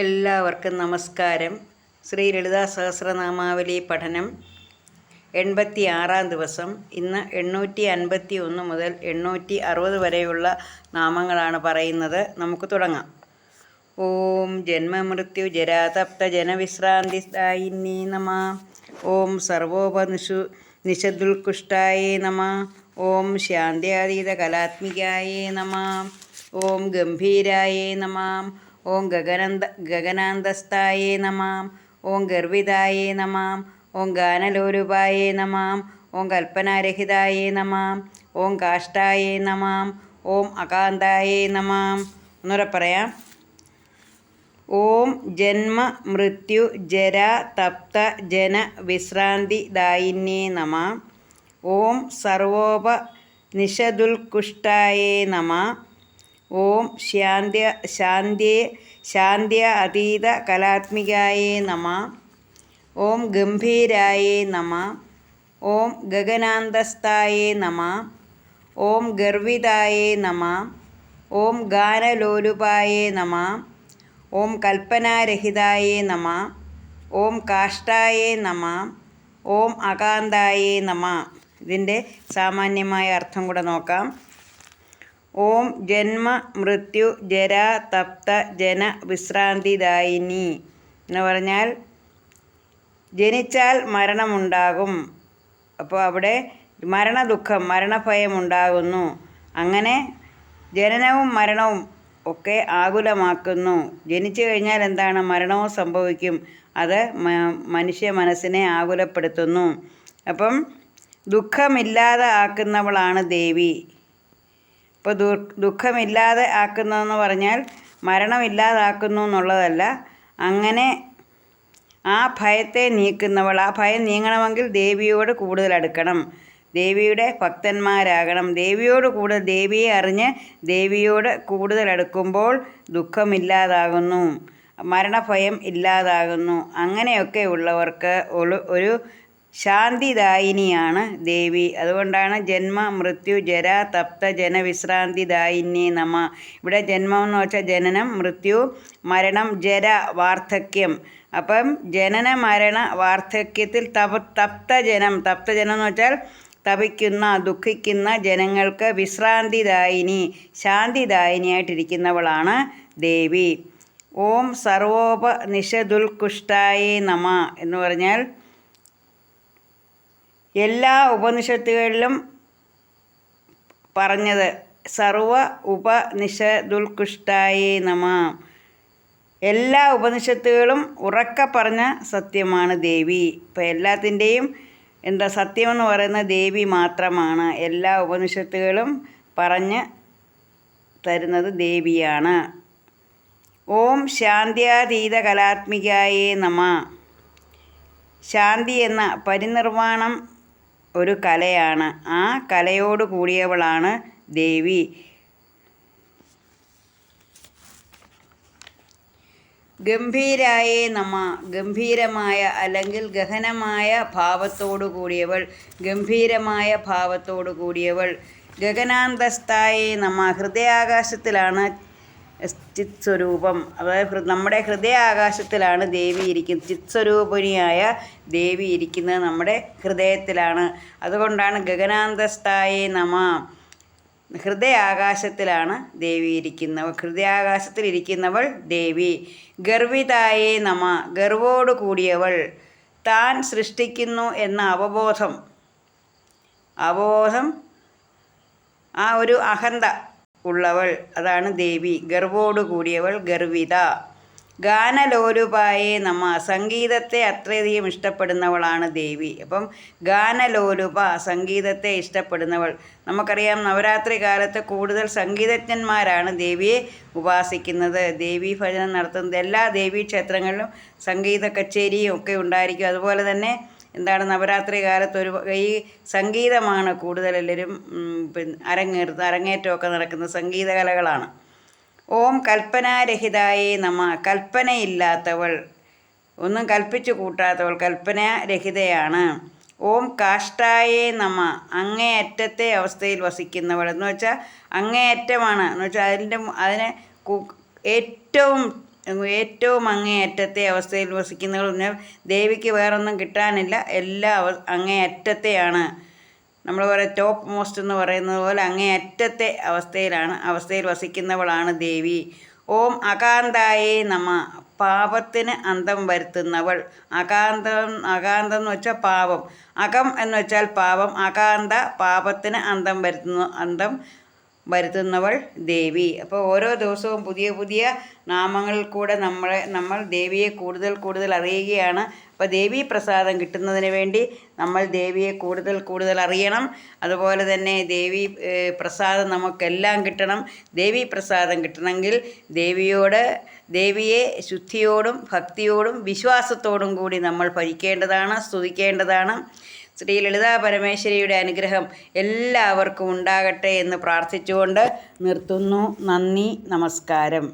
എല്ലാവർക്കും നമസ്കാരം. ശ്രീ ലളിതാ സഹസ്രനാമാവലി പഠനം 86-ാം ദിവസം. ഇന്ന് 851 മുതൽ 860 വരെയുള്ള നാമങ്ങളാണ് പറയുന്നത്. നമുക്ക് തുടങ്ങാം. ഓം ജന്മമൃത്യു ജരാതപ്ത ജനവിശ്രാന്തിദായിന്യേ നമഃ. ഓം സർവോപനിഷദുൽകൃഷ്ടായേ നമഃ. ഓം ശാന്ത്യാതീത കലാത്മികായേ നമഃ. ഓം ഗംഭീരായേ നമഃ. ഓം ഗഗനാന്തസ്ഥായേ നമഃ. ഓം ഗർവിതായേ നമഃ. ഓം ഗാനലോലുപായേ നമഃ. ഓം കൽപ്പനാരഹിതായേ നമഃ. ഓം കാഷ്ടായേ നമഃ. ഓം അകാന്തായേ നമഃ. ഒന്നുകൂടെ പറയാം. ഓം ജന്മ മൃത്യു ജര തപ്ത ജന വിശ്രാന്തിദായിന്യേ നമഃ. ഓം സർവോപനിഷദുൽകൃഷ്ടായേ നമഃ. ഓം ശാന്ത്യ അതീത കലാത്മികായേ നമഃ. ഓം ഗംഭീരായേ നമഃ. ഓം ഗഗനാന്തസ്ഥായേ നമഃ. ഓം ഗർവിതായേ നമഃ. ഓം ഗാനലോലുപായേ നമഃ. ഓം കൽപ്പനാരഹിതായേ നമഃ. ഓം കാഷ്ടായേ നമഃ. ഓം അകാന്തായേ നമഃ. ഇതിൻ്റെ സാമാന്യമായ അർത്ഥം കൂടെ നോക്കാം. ഓം ജന്മ മൃത്യു ജര തപ്ത ജന വിശ്രാന്തിദായിനി എന്ന് പറഞ്ഞാൽ ജനിച്ചാൽ മരണമുണ്ടാകും. അപ്പോൾ അവിടെ മരണദുഃഖം, മരണഭയം ഉണ്ടാകുന്നു. അങ്ങനെ ജനനവും മരണവും ഒക്കെ ആകുലമാക്കുന്നു. ജനിച്ചു കഴിഞ്ഞാൽ എന്താണ്? മരണവും സംഭവിക്കും. അത് മനുഷ്യ മനസ്സിനെ ആകുലപ്പെടുത്തുന്നു. അപ്പം ദുഃഖമില്ലാതെ ആക്കുന്നവളാണ് ദേവി. ഇപ്പോൾ ദുഃഖമില്ലാതെ ആക്കുന്നതെന്ന് പറഞ്ഞാൽ മരണമില്ലാതാക്കുന്നു എന്നുള്ളതല്ല. അങ്ങനെ ആ ഭയത്തെ നീക്കുന്നവൾ. ആ ഭയം നീങ്ങണമെങ്കിൽ ദേവിയോട് കൂടുതൽ അടുക്കണം, ദേവിയുടെ ഭക്തന്മാരാകണം. ദേവിയെ അറിഞ്ഞ് ദേവിയോട് കൂടുതൽ അടുക്കുമ്പോൾ ദുഃഖമില്ലാതാകുന്നു, മരണഭയം ഇല്ലാതാകുന്നു. അങ്ങനെയൊക്കെ ഉള്ളവർക്ക് ഒരു ശാന്തിദായിനിയാണ് ദേവി. അതുകൊണ്ടാണ് ജന്മ മൃത്യു ജര തപ്ത ജനവിശ്രാന്തിദായിന്യേ നമഃ. ഇവിടെ ജന്മം എന്ന് വെച്ചാൽ ജനനം, മൃത്യു മരണം, ജര വാർദ്ധക്യം. അപ്പം ജനന മരണ വാർദ്ധക്യത്തിൽ തപ്തജനം എന്ന് വെച്ചാൽ തപിക്കുന്ന, ദുഃഖിക്കുന്ന ജനങ്ങൾക്ക് വിശ്രാന്തിദായിനി, ശാന്തിദായിനിയായിട്ടിരിക്കുന്നവളാണ് ദേവി. ഓം സർവോപനിഷദുൽകൃഷ്ടായേ നമഃ എന്ന് പറഞ്ഞാൽ എല്ലാ ഉപനിഷത്തുകളിലും പറഞ്ഞത് സർവ ഉപനിഷദുൽകൃഷ്ടായേ നമഃ. എല്ലാ ഉപനിഷത്തുകളും ഉറക്കെ പറഞ്ഞ സത്യമാണ് ദേവി. ഇപ്പം എല്ലാത്തിൻ്റെയും സത്യമെന്ന് പറയുന്ന ദേവി മാത്രമാണ്. എല്ലാ ഉപനിഷത്തുകളും പറഞ്ഞ് തരുന്നത് ദേവിയാണ്. ഓം ശാന്ത്യാതീത കലാത്മികായേ നമഃ. ശാന്തി എന്ന പരിനിർവാണം ഒരു കലയാണ്. ആ കലയോട് കൂടിയവളാണ് ദേവി. ഗംഭീരായേ നമഃ. ഗംഭീരമായ അല്ലെങ്കിൽ ഗഹനമായ ഭാവത്തോടു കൂടിയവൾ, ഗംഭീരമായ ഭാവത്തോടു കൂടിയവൾ. ഗഗനാന്തസ്ഥായേ നമഃ. ഹൃദയാകാശത്തിലാണ് ചിത് സ്വരൂപം. അതായത് നമ്മുടെ ഹൃദയാകാശത്തിലാണ് ദേവി ഇരിക്കുന്നത്. ചിത് സ്വരൂപിണിയായ ദേവി ഇരിക്കുന്നത് നമ്മുടെ ഹൃദയത്തിലാണ്. അതുകൊണ്ടാണ് ഗഗനാന്തസ്ഥായേ നമഃ. ഹൃദയാകാശത്തിലാണ് ദേവി ഇരിക്കുന്നവൾ. ഹൃദയാകാശത്തിലിരിക്കുന്നവൾ ദേവി. ഗർവിതായേ നമഃ. ഗർവോട് കൂടിയവൾ. താൻ സൃഷ്ടിക്കുന്നു എന്ന അവബോധം, ആ ഒരു അഹന്ത ഉള്ളവൾ, അതാണ് ദേവി. ഗർവോട് കൂടിയവൾ, ഗർവിത. ഗാനലോലുപായേ നമഃ. സംഗീതത്തെ അത്രയധികം ഇഷ്ടപ്പെടുന്നവളാണ് ദേവി. അപ്പം ഗാനലോലുപ, സംഗീതത്തെ ഇഷ്ടപ്പെടുന്നവൾ. നമുക്കറിയാം, നവരാത്രി കാലത്ത് കൂടുതൽ സംഗീതജ്ഞന്മാരാണ് ദേവിയെ ഉപാസിക്കുന്നത്, ദേവീ ഭജനം നടത്തുന്നത്. എല്ലാ ദേവീ ക്ഷേത്രങ്ങളിലും സംഗീത കച്ചേരിയും ഒക്കെ ഉണ്ടായിരിക്കും. അതുപോലെ തന്നെ നവരാത്രി കാലത്ത് ഈ സംഗീതമാണ് കൂടുതൽ എല്ലാവരും അരങ്ങേറ്റമൊക്കെ നടക്കുന്ന സംഗീതകലകളാണ്. ഓം കൽപ്പനാരഹിതായേ നമഃ. കൽപ്പനയില്ലാത്തവൾ, ഒന്നും കൽപ്പിച്ചു കൂട്ടാത്തവൾ, കൽപ്പനാരഹിതയാണ്. ഓം കാഷ്ടായേ നമഃ. അങ്ങേയറ്റത്തെ അവസ്ഥയിൽ വസിക്കുന്നവൾ എന്ന് വെച്ചാൽ അങ്ങേയറ്റമാണ് എന്ന് വെച്ചാൽ അതിനെ ഏറ്റവും ഏറ്റവും അങ്ങേയറ്റത്തെ അവസ്ഥയിൽ വസിക്കുന്നവൾ പറഞ്ഞാൽ ദേവിക്ക് വേറൊന്നും കിട്ടാനില്ല, എല്ലാം അങ്ങേയറ്റത്തെയാണ്. നമ്മൾ പറയാം ടോപ്പ് മോസ്റ്റ് എന്ന് പറയുന്നത് പോലെ അങ്ങേയറ്റത്തെ അവസ്ഥയിൽ വസിക്കുന്നവളാണ് ദേവി. ഓം അകാന്തായേ നമ. പാപത്തിന് അന്തം വരുത്തുന്നവൾ. അകാന്തം എന്ന് വെച്ചാൽ പാപം. അകം എന്ന് വെച്ചാൽ പാപം. അകാന്ത പാപത്തിന് അന്തം വരുത്തുന്നവൾ ദേവി. അപ്പോൾ ഓരോ ദിവസവും പുതിയ പുതിയ നാമങ്ങളിൽ കൂടെ നമ്മൾ ദേവിയെ കൂടുതൽ അറിയുകയാണ്. അപ്പോൾ ദേവീ പ്രസാദം കിട്ടുന്നതിന് വേണ്ടി നമ്മൾ ദേവിയെ കൂടുതൽ അറിയണം. അതുപോലെ തന്നെ പ്രസാദം നമുക്കെല്ലാം കിട്ടണം. ദേവീ പ്രസാദം കിട്ടണമെങ്കിൽ ദേവിയെ ശുദ്ധിയോടും ഭക്തിയോടും വിശ്വാസത്തോടും കൂടി നമ്മൾ ഭജിക്കേണ്ടതാണ്, സ്തുതിക്കേണ്ടതാണ്. ശ്രീ ലളിതാ പരമേശ്വരിയുടെ അനുഗ്രഹം എല്ലാവർക്കും ഉണ്ടാകട്ടെ എന്ന് പ്രാർത്ഥിച്ചുകൊണ്ട് നിർത്തുന്നു. നന്ദി, നമസ്കാരം.